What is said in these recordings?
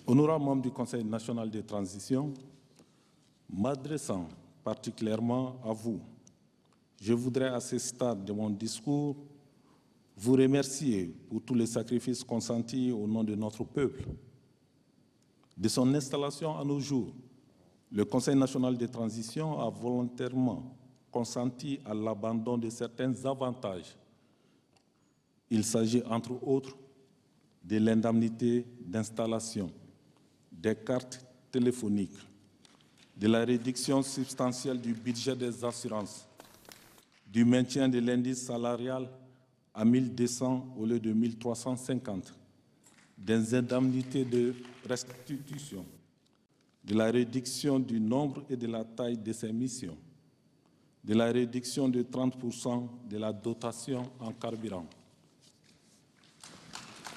Honorables membres du Conseil national de transition, m'adressant particulièrement à vous, je voudrais à ce stade de mon discours vous remercier pour tous les sacrifices consentis au nom de notre peuple. De son installation à nos jours, le Conseil national de transition a volontairement consenti à l'abandon de certains avantages. Il s'agit entre autres de l'indemnité d'installation, des cartes téléphoniques, de la réduction substantielle du budget des assurances, du maintien de l'indice salarial à 1200 au lieu de 1350, des indemnités de restitution, de la réduction du nombre et de la taille de ces missions, de la réduction de 30% de la dotation en carburant.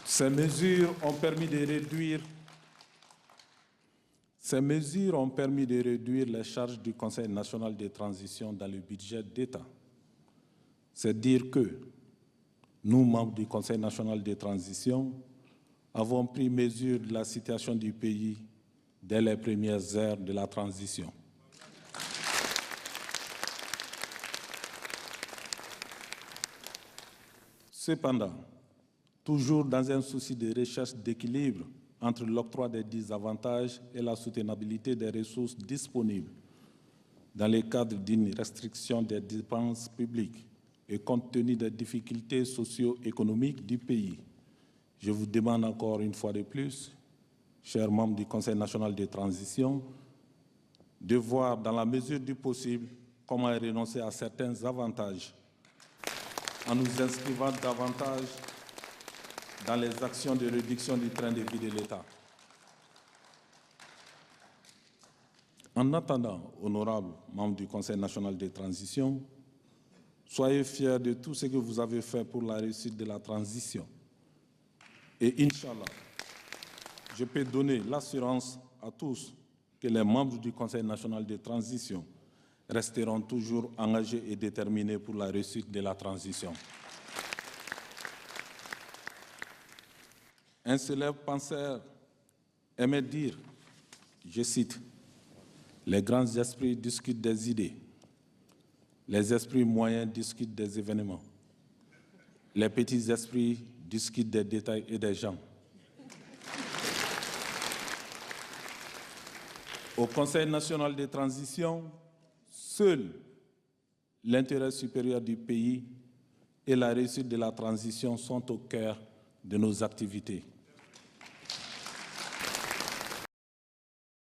Ces mesures ont permis de réduire les charges du Conseil national de transition dans le budget d'État. C'est dire que nous, membres du Conseil national de transition, avons pris mesure de la situation du pays dès les premières heures de la transition. Cependant, toujours dans un souci de recherche d'équilibre entre l'octroi des dits avantages et la soutenabilité des ressources disponibles dans le cadre d'une restriction des dépenses publiques et compte tenu des difficultés socio-économiques du pays, je vous demande encore une fois de plus, chers membres du Conseil national de transition, de voir dans la mesure du possible comment renoncer à certains avantages en nous inscrivant davantage dans les actions de réduction du train de vie de l'État. En attendant, honorables membres du Conseil national de transition, soyez fiers de tout ce que vous avez fait pour la réussite de la transition. Et Inch'Allah, je peux donner l'assurance à tous que les membres du Conseil national de transition resteront toujours engagés et déterminés pour la réussite de la transition. Un célèbre penseur aimait dire, je cite, « Les grands esprits discutent des idées, les esprits moyens discutent des événements, les petits esprits discutent des détails et des gens. » Au Conseil national de transition, seul l'intérêt supérieur du pays et la réussite de la transition sont au cœur de nos activités.